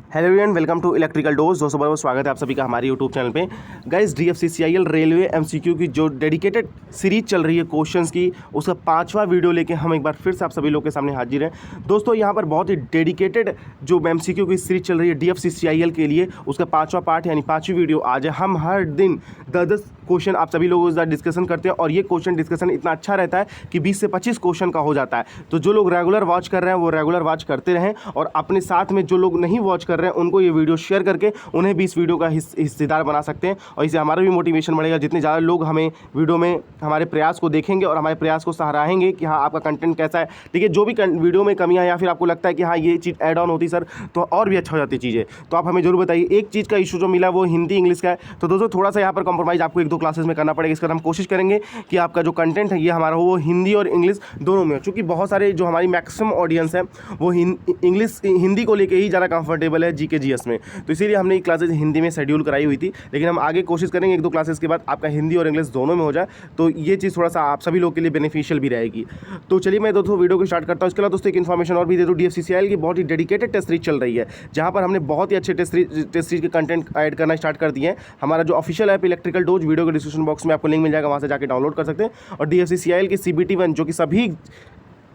Hello everyone, welcome to electrical dose. दोस्तों बहुत स्वागत है आप सभी का हमारे यूट्यूब चैनल पे। गाइस, DFCCIL रेलवे MCQ की जो डेडिकेटेड सीरीज चल रही है क्वेश्चंस की, उसका 5वां वीडियो लेके हम एक बार फिर से आप सभी लोग के सामने हाजिर हैं। दोस्तों यहाँ पर बहुत ही डेडिकेटेड जो MCQ की सीरीज चल रही है DFCCIL के लिए, उसका 5वां पार्ट यानी 5वीं वीडियो आज है। हम हर दिन 10-10 क्वेश्चन आप सभी लोगों के साथ डिस्कशन करते हैं और ये क्वेश्चन डिस्कशन इतना अच्छा रहता है कि 20 से 25 क्वेश्चन का हो जाता है। तो जो लोग रेगुलर वॉच कर रहे हैं वो रेगुलर वॉच करते रहें, और अपने साथ में जो लोग नहीं वॉच कर रहे हैं उनको ये वीडियो शेयर करके उन्हें भी इस वीडियो का हिस्सेदार बना सकते हैं, और इससे हमारा भी मोटिवेशन बढ़ेगा। जितने ज़्यादा लोग हमें वीडियो में हमारे प्रयास को देखेंगे और हमारे प्रयास को सराहेंगे कि हाँ आपका कंटेंट कैसा है। देखिए, जो भी वीडियो में कमियाँ या फिर आपको लगता है कि हाँ ये चीज़ ऐड ऑन होती सर तो और भी अच्छा हो जाती चीज़ें, तो आप हमें जरूर बताइए। एक चीज़ का इशू जो मिला वो हिंदी इंग्लिश का है, तो दोस्तों थोड़ा सा यहाँ पर कॉम्प्रोमाइज़ आपको 1-2 क्लासेस में करना पड़ेगा। इसका हम कोशिश करेंगे कि आपका जो कंटेंट है ये हमारा वो हिंदी और इंग्लिश दोनों में हो, चूँकि बहुत सारे जो हमारी मैक्सिमम ऑडियंस है वो इंग्लिश हिंदी को लेके ही ज़्यादा कंफर्टेबल है GK GS में, तो इसीलिए हमने ये क्लासेस हिंदी में शेड्यूल कराई हुई थी। लेकिन हम आगे कोशिश करेंगे 1-2 क्लासेस के बाद आपका हिंदी और इंग्लिश दोनों में हो जाए, तो ये चीज़ थोड़ा सा आप सभी लोग के लिए बेनिफिशियल भी रहेगी। तो चलिए मैं दोस्तों वीडियो को स्टार्ट करता हूँ। इसके अलावा दोस्तों एक इन्फॉर्मेशन और भी दे दूँ, DFCCIL की बहुत ही डेडिकेटेड टेस्ट सीरीज चल रही है, जहाँ पर हमने बहुत ही अच्छे टेस्ट सीरीज के कंटेंट ऐड करना स्टार्ट कर दिए हैं। हमारा जो official app electrical dose, video के डिस्क्रिप्शन बॉक्स में आपको लिंक मिल जाएगा, वहाँ से जाकर डाउनलोड कर सकते हैं। और DFCCIL की CBT1 जो कि सभी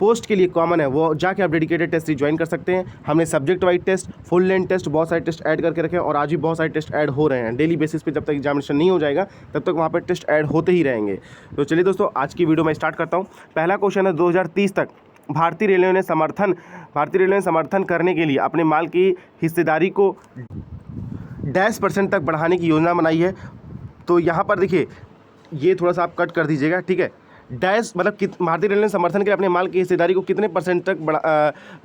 पोस्ट के लिए कॉमन है, वो जाके आप डेडिकेटेड टेस्ट सीरीज ज्वाइन कर सकते हैं। हमने subject wise test, full length test, बहुत सारे टेस्ट ऐड करके रखे हैं, और आज भी बहुत सारे टेस्ट ऐड हो रहे हैं डेली बेसिस पे। जब तक एग्जामिनेशन नहीं हो जाएगा तब तक वहाँ पर टेस्ट ऐड होते ही रहेंगे। तो चलिए दोस्तों आज की वीडियो मैं स्टार्ट करता हूँ। पहला क्वेश्चन है, 2030 तक भारतीय रेलवे ने समर्थन करने के लिए अपने माल की हिस्सेदारी को %% तक बढ़ाने की योजना बनाई है। तो यहाँ पर देखिए, ये थोड़ा सा आप कट कर दीजिएगा, ठीक है। डैश मतलब भारतीय रेलवे ने समर्थन के अपने माल की हिस्सेदारी को कितने % तक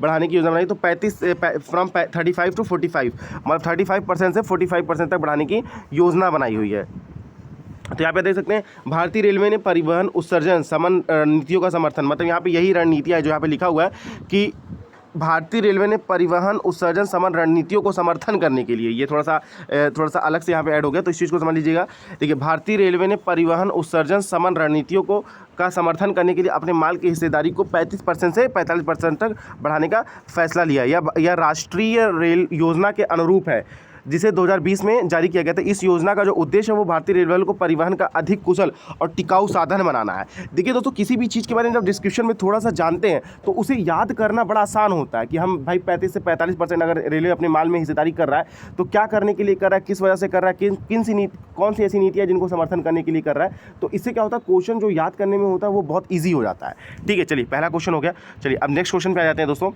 बढ़ाने की योजना बनाई, तो 35 to 45, मतलब 35% से 45% तक बढ़ाने की योजना बनाई हुई है। तो यहाँ पे देख सकते हैं, भारतीय रेलवे ने परिवहन उत्सर्जन समन रणनीतियों का समर्थन, मतलब यहाँ पे यही रणनीतियाँ है जो यहाँ पे लिखा हुआ है कि भारतीय रेलवे ने परिवहन उत्सर्जन समन रणनीतियों को समर्थन करने के लिए, ये थोड़ा सा अलग से यहाँ पे ऐड हो गया, तो इस चीज़ को समझ लीजिएगा। देखिए, भारतीय रेलवे ने परिवहन उत्सर्जन समन रणनीतियों का समर्थन करने के लिए अपने माल की हिस्सेदारी को 35% से 45% तक बढ़ाने का फैसला लिया। यह राष्ट्रीय रेल योजना के अनुरूप है जिसे 2020 में जारी किया गया था। इस योजना का जो उद्देश्य है वो भारतीय रेलवे को परिवहन का अधिक कुशल और टिकाऊ साधन बनाना है। देखिए दोस्तों, किसी भी चीज़ के बारे में जब डिस्क्रिप्शन में थोड़ा सा जानते हैं तो उसे याद करना बड़ा आसान होता है कि हम भाई 35 से 45% अगर रेलवे अपने माल में हिस्सेदारी कर रहा है तो क्या करने के लिए कर रहा है, किस वजह से कर रहा है, कौन सी ऐसी नीतियाँ जिनको समर्थन करने के लिए कर रहा है। तो इससे क्या होता है, क्वेश्चन जो याद करने में होता है वो बहुत ईजी हो जाता है। ठीक है, चलिए पहला क्वेश्चन हो गया। चलिए अब नेक्स्ट क्वेश्चन पे आ जाते हैं दोस्तों।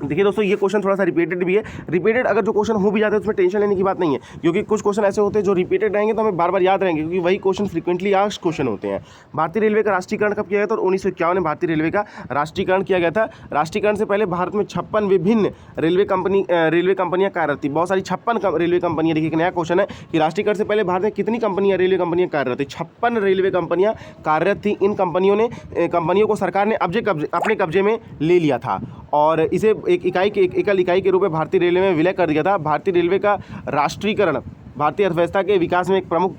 देखिए दोस्तों, ये क्वेश्चन थोड़ा सा रिपीटेड भी है। रिपीटेड अगर जो क्वेश्चन हो भी जाते हैं उसमें टेंशन लेने की बात नहीं है, क्योंकि कुछ क्वेश्चन ऐसे होते हैं जो रिपीटेड रहेंगे तो हमें बार बार याद रहेंगे, क्योंकि वही क्वेश्चन फ्रीक्वेंटली आस्क्ड क्वेश्चन होते हैं। भारतीय रेलवे का राष्ट्रीयकरण कब किया गया था? तो 1951 में भारतीय रेलवे का राष्ट्रीयकरण किया गया था। राष्ट्रीयकरण से पहले भारत में 56 विभिन्न रेलवे कंपनियां कार्यरत थी। बहुत सारी 56 रेलवे कंपनियां। देखिए, एक नया क्वेश्चन है कि राष्ट्रीयकरण से पहले भारत में कितनी रेलवे कंपनियां कार्यरत थी? 56 रेलवे कंपनियां कार्यरत थी। इन कंपनियों को सरकार ने अपने कब्जे में ले लिया था और इसे एक एकल इकाई के रूप में भारतीय रेलवे में विलय कर दिया था। भारतीय रेलवे का राष्ट्रीयकरण भारतीय अर्थव्यवस्था के विकास में एक प्रमुख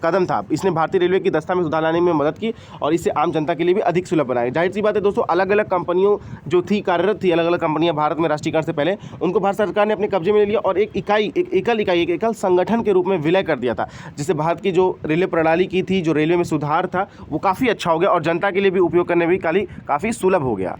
कदम था। इसने भारतीय रेलवे की दस्ता में सुधार लाने में मदद की और इससे आम जनता के लिए भी अधिक सुलभ बनाया। जाहिर सी बात है दोस्तों, अलग अलग कंपनियों जो थी कार्यरत थी, अलग अलग कंपनियां भारत में राष्ट्रीयकरण से पहले, उनको भारत सरकार ने अपने कब्जे में ले लिया और एक एकल संगठन के रूप में विलय कर दिया था, जिससे भारत की जो रेलवे प्रणाली की थी, जो रेलवे में सुधार था, वो काफ़ी अच्छा हो गया और जनता के लिए भी उपयोग करने में भी काफ़ी सुलभ हो गया।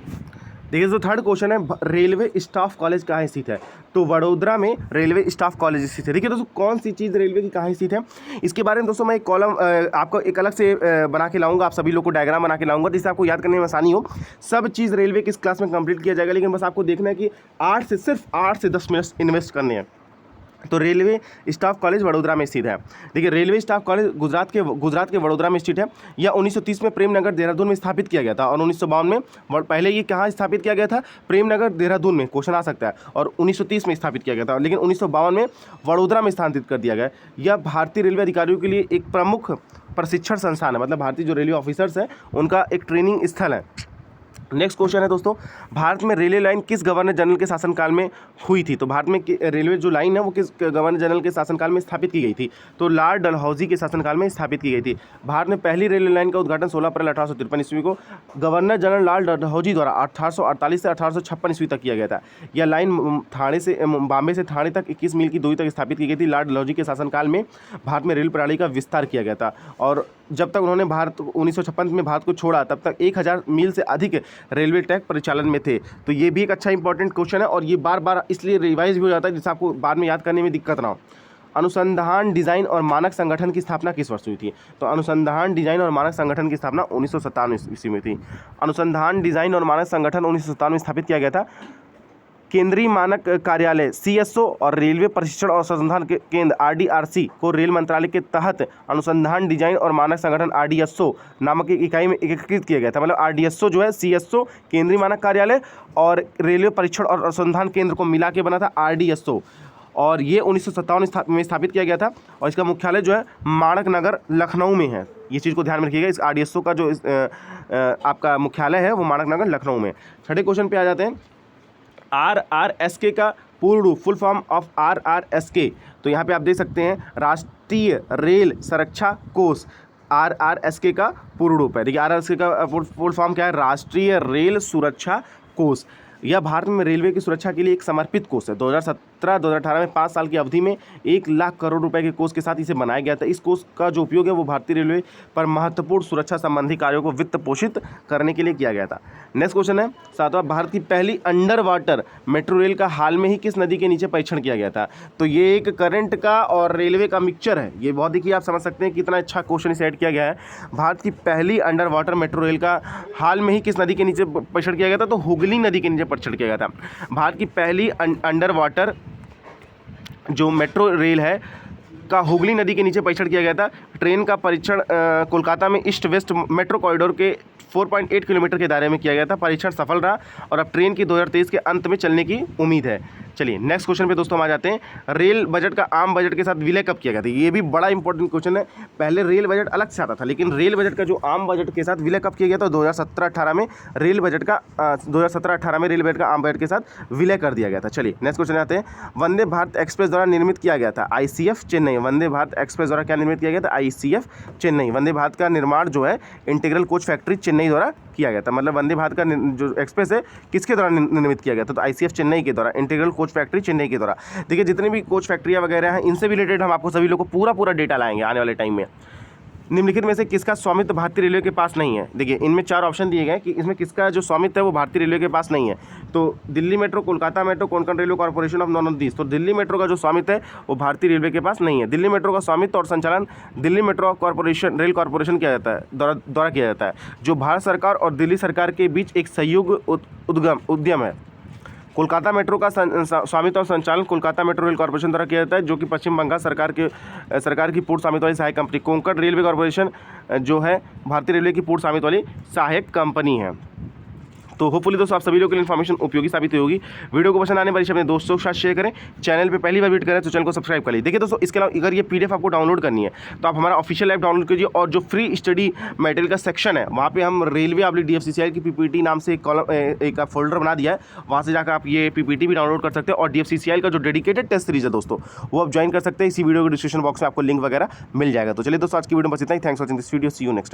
देखिए जो थर्ड क्वेश्चन है, रेलवे स्टाफ कॉलेज कहाँ स्थित है? तो वडोदरा में रेलवे स्टाफ कॉलेज स्थित है। देखिए दोस्तों, कौन सी चीज़ रेलवे की कहाँ स्थित है, इसके बारे में दोस्तों मैं एक कॉलम आपको एक अलग से बना के लाऊंगा, आप सभी लोग को डायग्राम बना के लाऊंगा जिससे आपको याद करने में आसानी हो। सब चीज़ रेलवे की इस क्लास में कंप्लीट किया जाएगा, लेकिन बस आपको देखना है कि सिर्फ 8 से 10 मिनट इन्वेस्ट करने हैं। तो रेलवे स्टाफ कॉलेज वडोदरा में स्थित है। देखिए, रेलवे स्टाफ कॉलेज गुजरात के वडोदरा में स्थित है। यह 1930 में प्रेमनगर देहरादून में स्थापित किया गया था और 1952 में, पहले ये कहाँ स्थापित किया गया था? प्रेमनगर देहरादून में, क्वेश्चन आ सकता है, और 1930 में स्थापित किया गया था, लेकिन 1952 में वडोदरा में स्थानांतरित कर दिया गया। यह भारतीय रेलवे अधिकारियों के लिए एक प्रमुख प्रशिक्षण संस्थान है, मतलब भारतीय जो रेलवे ऑफिसर्स हैं उनका एक ट्रेनिंग स्थल है। नेक्स्ट क्वेश्चन है दोस्तों, भारत में रेलवे लाइन किस गवर्नर जनरल के शासनकाल में हुई थी? तो भारत में रेलवे जो लाइन है वो किस गवर्नर जनरल के शासनकाल में स्थापित की गई थी? तो लॉर्ड डलहौजी के शासनकाल में स्थापित की गई थी। भारत में पहली रेलवे लाइन का उद्घाटन 16 अप्रैल 1853 ईस्वी को गवर्नर जनरल लॉर्ड डलहौजी द्वारा 1848 से 1856 ईस्वी तक किया गया था। यह लाइन थाने से बॉम्बे से थाने तक 21 मील की दूरी तक स्थापित की गई थी। लॉर्ड डलहौजी के शासनकाल में भारत में रेल प्रणाली का विस्तार किया गया था और जब तक उन्होंने भारत 1956 में भारत को छोड़ा तब तक 1000 मील से अधिक रेलवे ट्रैक परिचालन में थे। तो ये भी एक अच्छा इंपॉर्टेंट क्वेश्चन है और ये बार बार इसलिए रिवाइज भी हो जाता है जिससे आपको बाद में याद करने में दिक्कत ना हो। अनुसंधान डिजाइन और मानक संगठन की स्थापना किस वर्ष हुई थी? तो अनुसंधान डिजाइन और मानक संगठन की स्थापना 1957 ईस्वी में थी। अनुसंधान डिजाइन और मानक संगठन 1957 में स्थापित किया गया था। केंद्रीय मानक कार्यालय CSO और रेलवे प्रशिक्षण और संशोधन केंद्र RDRC को रेल मंत्रालय के तहत अनुसंधान डिजाइन और मानक संगठन RDSO नामक एक इकाई में एकीकृत किया गया था। मतलब RDSO जो है CSO केंद्रीय मानक कार्यालय और रेलवे परीक्षण और अनुसंधान केंद्र को मिला के बना था RDSO और ये 1957 में स्थापित किया गया था और इसका मुख्यालय जो है माणक नगर लखनऊ में है। ये चीज़ को ध्यान में रखिएगा, इस RDSO का जो आपका मुख्यालय है वो माणक नगर लखनऊ में। छठे क्वेश्चन पे आ जाते हैं। RRSK का पूर्ण रूप, फुल फॉर्म ऑफ RRSK, तो यहाँ पे आप देख सकते हैं राष्ट्रीय रेल सुरक्षा कोष। RRSK का पूर्ण रूप है, देखिए RRSK का फुल फॉर्म क्या है? राष्ट्रीय रेल सुरक्षा कोष। यह भारत में रेलवे की सुरक्षा के लिए एक समर्पित कोष है। 2017-2018 में 5 साल की अवधि में 1 लाख करोड़ रुपए के कोष के साथ इसे बनाया गया था। इस कोष का जो उपयोग है वो भारतीय रेलवे पर महत्वपूर्ण सुरक्षा संबंधी कार्यों को वित्त पोषित करने के लिए किया गया था। नेक्स्ट क्वेश्चन है 7वां, भारत की पहली अंडर वाटर मेट्रो रेल का हाल में ही किस नदी के नीचे परीक्षण किया गया था? तो ये एक करंट का और रेलवे का मिक्सचर है। ये बहुत देखिए आप समझ सकते हैं कितना अच्छा क्वेश्चन इसे ऐड किया गया है। भारत की पहली अंडर वाटर मेट्रो रेल का हाल में ही किस नदी के नीचे परीक्षण किया गया था? तो हुगली नदी के नीचे परीक्षण किया गया था। भारत की पहली अंडर वाटर जो मेट्रो रेल है का हुगली नदी के नीचे परीक्षण किया गया था। ट्रेन का परीक्षण कोलकाता में ईस्ट वेस्ट मेट्रो कॉरिडोर के 4.8 किलोमीटर के दायरे में किया गया था। परीक्षण सफल रहा और अब ट्रेन की 2023 के अंत में चलने की उम्मीद है। चलिए नेक्स्ट क्वेश्चन पे दोस्तों हम आ जाते हैं। रेल बजट का आम बजट के साथ विलय कब किया गया था? ये भी बड़ा इंपॉर्टेंट क्वेश्चन है। पहले रेल बजट अलग से आता था लेकिन रेल बजट का जो आम बजट के साथ विलय कब किया गया था? 2017-18 में रेल बजट का 2017-18 में रेल बजट का आम बजट के साथ विलय कर दिया गया था। चलिए नेक्स्ट क्वेश्चन आते हैं। वंदे भारत एक्सप्रेस द्वारा निर्मित किया गया था ICF चेन्नई। वंदे भारत एक्सप्रेस द्वारा क्या निर्मित किया गया था? ICF चेन्नई। वंदे भारत का निर्माण जो है इंटीग्रल कोच फैक्ट्री चेन्नई द्वारा किया गया था। मतलब वंदे भारत का जो एक्सप्रेस है किसके द्वारा निर्मित किया गया था? तो ICF चेन्नई के द्वारा, इंटीग्रल कोच फैक्ट्री चेन्नई के द्वारा। देखिए जितने भी कोच फैक्ट्रियाँ वगैरह हैं इनसे भी रिलेटेड हम आपको सभी लोग को पूरा डेटा लाएंगे आने वाले टाइम में। निम्नलिखित में से किसका स्वामित्व भारतीय रेलवे के पास नहीं है? देखिए इनमें 4 ऑप्शन दिए गए कि इसमें किसका जो स्वामित्व है वो भारतीय रेलवे के पास नहीं है। तो Delhi metro, Kolkata metro, Konkan railway corporation of none of this. तो दिल्ली मेट्रो का जो स्वामित्व है वो भारतीय रेलवे के पास नहीं है। दिल्ली मेट्रो का स्वामित्व और संचालन Delhi metro corporation rail corporation किया जाता है द्वारा किया जाता है, जो भारत सरकार और दिल्ली सरकार के बीच एक सहयोग उद्यम है। कोलकाता मेट्रो का स्वामित्व और संचालन कोलकाता मेट्रो रेल कॉर्पोरेशन द्वारा किया जाता है, जो कि पश्चिम बंगाल सरकार की पूर्ण स्वामित्व वाली सहायक कंपनी। कोंकण रेलवे कॉर्पोरेशन जो है भारतीय रेलवे की पूर्ण स्वामित्व वाली सहायक कंपनी है। तो होपफुली दोस्तों आप सभी लोगों के लिए इन्फॉर्मेशन उपयोगी साबित हुई होगी। वीडियो को पसंद आने पर अपने दोस्तों के साथ शेयर करें। चैनल पे पहली बार विजिट करें तो चैनल को सब्सक्राइब कर लीजिए। देखिए दोस्तों इसके अलावा अगर ये PDF आपको डाउनलोड करनी है तो आप हमारा ऑफिशियल ऐप डाउनलोड कीजिए और जो फ्री स्टडी मटेरियल का सेक्शन है वहाँ पे हम रेलवे DFCCIL की PPT नाम से एक फोल्डर बना दिया है, वहाँ से जाकर आप ये PPT भी डाउनलोड कर सकते हैं और DFCCIL का जो डेडिकेटेड टेस्ट सीरीज है दोस्तों वो आप ज्वाइन कर सकते हैं। इसी वीडियो के डिस्क्रिप्शन बॉक्स में आपको लिंक वगैरह मिल जाएगा। तो चलिए दोस्तों आज की वीडियो में बस इतना ही। Thanks for watching this video. See you next time.